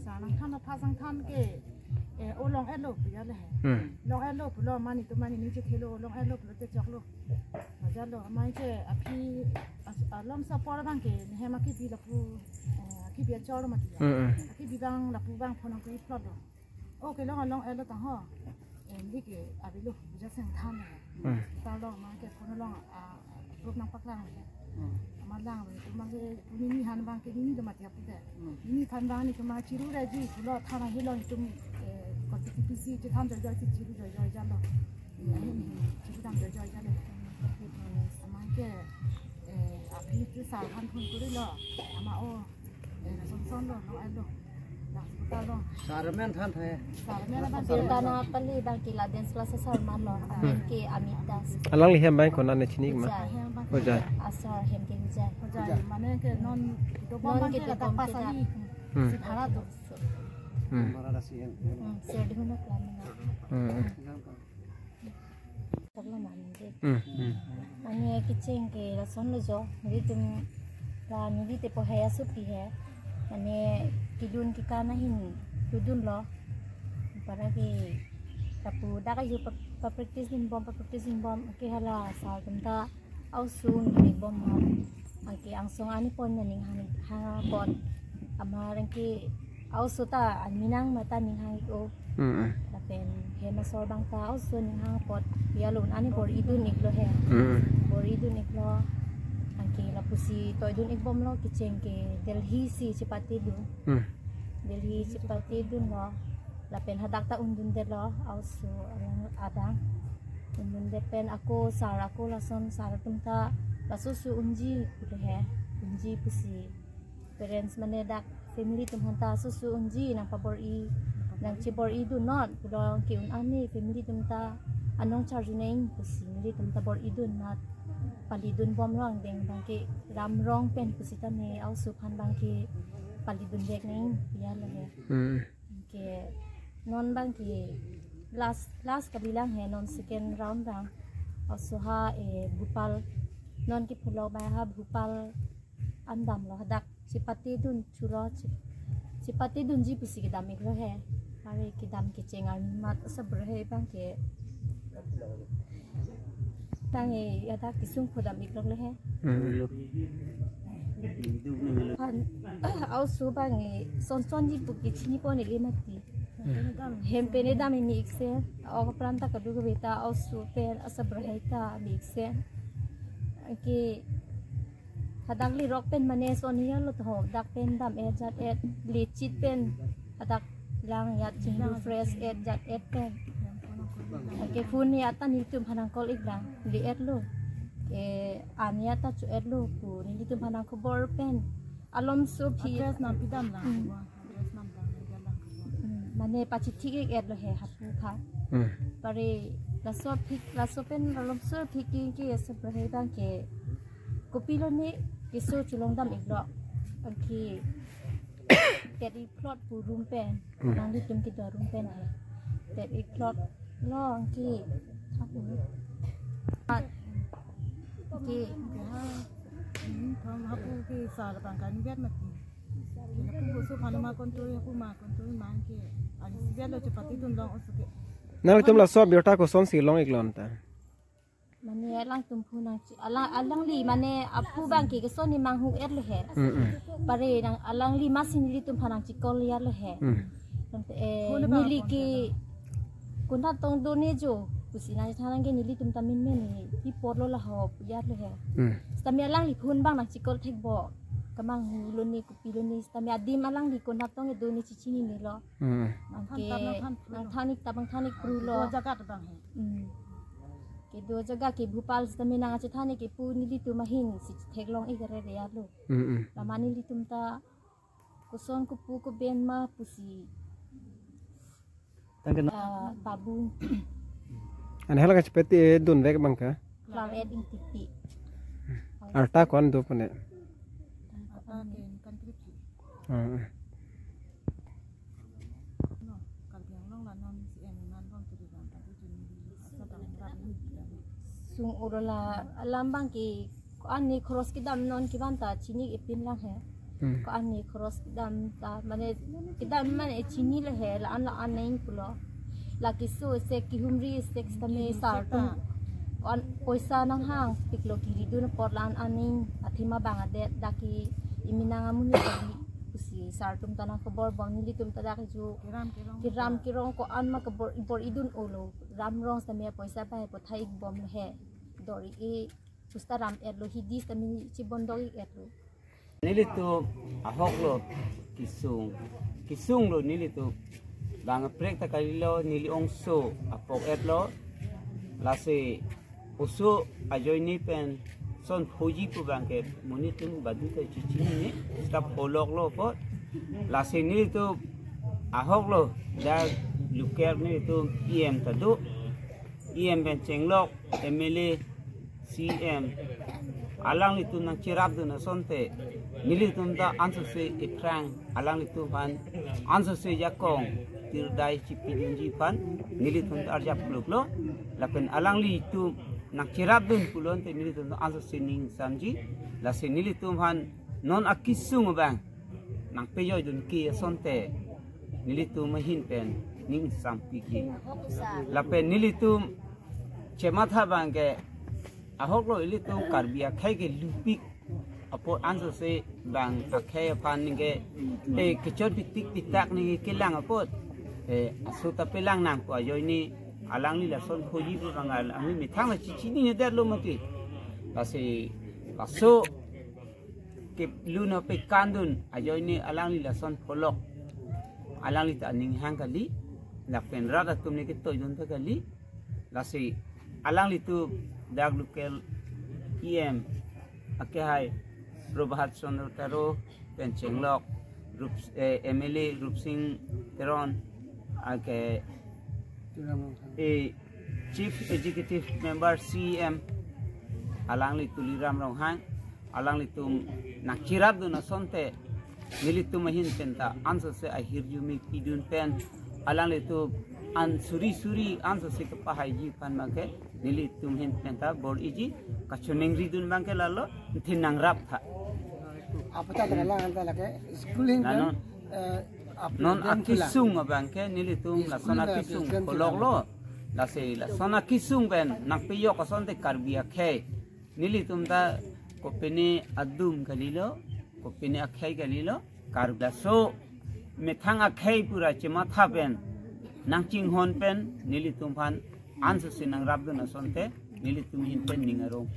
sa nang than pha sang than ke o long elo pia le long elo pulo mani to mani ni che thelo long elo pulo te choklo ma ja lo mai che api lom sa por bang ke he ma ki bi la pu ki bi chor ma ti ki bi bang la pu bang phona ko plot lo o ke long elo ta ho ni ke abi lo ja sang than ta lo ma ke phona long rup nang pak lang malang itu mangke ini han bang ke ini dah mati apa dah ini han bang ni cuma ciru raji pulo thana hilong itu konstitusi je tham jai ciru jai jalo ini ciru tham jai jalo mangke api itu sahan pun kuri lo ama o son lo no elo Sarmen than thay. Dana pali bang kila dance class sarman lo ke amitas. Alang lihem bang kon ane chinik ma. Hojai. Asar hem ke hojai. Hojai mana ke non ke tak pasal si bharat tu. Marada sian. Sedi mana plan na. Tabla manje. Ane kitchen ke rason lo jo ni tum la ni te po hai asupi hai. Ane kidun kita nahin kidun lo para ki tapu dah kayu practice bom ke hala sa tenta ausung ni bom ke angsong ani pon ning ha pon amarang ki ausuta minang mata ning hang ko tapen he masor bang ta ausun ning hang pot pialun ani bor idun niklo he bor idun niklo angki la pusi toidun ikbom lo kicheng ke Delhi si chipati dun Delhi chipati dun lo la pen hadak ta undun de lo ausu adang undun de pen ako sara ko lason sara tumta la susu unji ude he unji pusi parents mane dak family tum hanta susu unji nang pabor i nang chibor i dun not pulo ki un ani family tumta anong charge neng pusi family tumta bor i dun not palidun bom rong deng bangki ram rong pen pusita ne au suphan bangki palidun dek neng ya le ke non bangki last kabilang he non second round bang also ha bhupal non ki phulo ba ha bhupal andam lo hadak chipati dun chulo chipati dun ji pusi ki dam iklo he are ki dam ki chengar mat sabr he bangki tangi ada kisung khodam iklok le he pan au su bangi son ji buki chini pone le mati hempene dam ni ikse au pranta ka dugo beta au su pen asabrahita ni ikse ki hadang li rock pen mane sonia lo tho dak pen dam e jat et li chit pen adak lang yat chindu fresh et jat et pen ke phun ni ata ni tum phanang kol iklang li et lo ke ania ta chu et lo ku ni tum phanang ko bor pen alom so phi address nam pidam la address nam dang jala mane pachi thik et lo he hapu kha pare la so pen alom so phi ki se prahe bang ke kopilo ni kiso chulong dam iklo ki tet i plot pu room pen nang ni tum ki do room pen he tet i plot long ki hapu ki thong hapu ki sar bangkan biat mati hapu so phanama kontrol hapu ma kontrol mang ke ani biat lo chapati dun long osuke nang tum la sob yota ko son si long iklon ta mane alang tum phu nang alang li mane apu bang ki so ni mang hu et le he pare nang alang li masin li tum phanang chi kol ya le he ni li ki kunta tong do ne jo kusina thanang ge ni li tum tamin me ni pi por lo la hop ya le he stami alang li phun bang nang chi kol thek bo kamang hu lo ni ku pi lo ni stami adim alang li kunta tong e do ni chi chi ni lo ke nang thanik tabang thanik pru lo jagat bang he ke do jaga ke Bhopal stami nang chi thani ke pu ni li tu mahin si thek long e gare re ya lo lamani li tum ta kuson ku pu ku ben ma pusi tabu an hela ka chpeti dun vek bang ka lang eding tipi arta kon do pone ata ke country no kalbiang long la non si em nan bang tu di bang tu jin asa dang rat ni sung urola alam bang ki ani cross ki dam non ki banta chini ipin lang he ko ani cross dam ta mane kidam mane chini le he la an nain pulo la kisu se ki humri se stame sar tu on poisa nang hang piklo kiri du na porlan aning athima bangade daki iminanga muni kali usi sar tum tanang kobor bang nili tum tada ki ju kiram kirong ko an ma kobor impor idun olo ram rong stame poisa pa he pothai bom he dori e pusta ram etlo hidis tami chibondoi etlo nili tu ahok lo kisung lo nili tu bang prek ta kalilo nili ongso apok etlo lase usu ajoy ni pen son phoji pu bangke monitum badu ta chichi ni stap holok lo po lase nili tu ahok lo da luker ni tu em ta du em ben chenglok emele cm alang itu nang cirap tu na sonte nili tum da answer se ikrang alang itu pan answer se jakong tirdai cipi junji pan nili tum da arjap pluk lo lapen alang li itu nak cirap dun kulon te nili tum da answer se ning samji la se nili tum han non akisung bang nang peyoy dun ki sonte nili tum mahin pen ning sampi ki lapen nili tum cematha bang ke ahok lo ili tu karbia khai ke lupik apo answer se bang akhai pan ninge kechot pitik pitak ni kelang apo asuta pelang nang ko ayo ni alang li la son khoji bu bangal ami mithang la chichi ni der lo mati kasi aso ke luna pe kandun ayo ni alang li la son polok alang li ta ning hang kali la pen rada tum ni ke toy dun ta kali lasi alang li tu dag lukel em akehai Robhat Chandra Taro Penchenglok Rup MLA Rupsing Teron ake Chief Executive Member CM alang li tuliram ronghang alang li tum nakirab do na sonte nili tum hin penta answer se ahir jumi pidun pen alang li tu an suri answer se ka pahai ji pan make nili tum hin penta board iji kachuning ridun bangke lalo thinang rap tha apa tak ada lang antara ke schooling non akisung bangke nili tum la sona kisung kolok lo la se la sona kisung ben nak piyo ka sonte karbia khe nili tum ta kopene adum galilo kopene akhai galilo karbla so methang akhai pura chema tha ben nang ching hon pen nili tum phan answer se nang rap do na sonte nili tum hin pen ningarong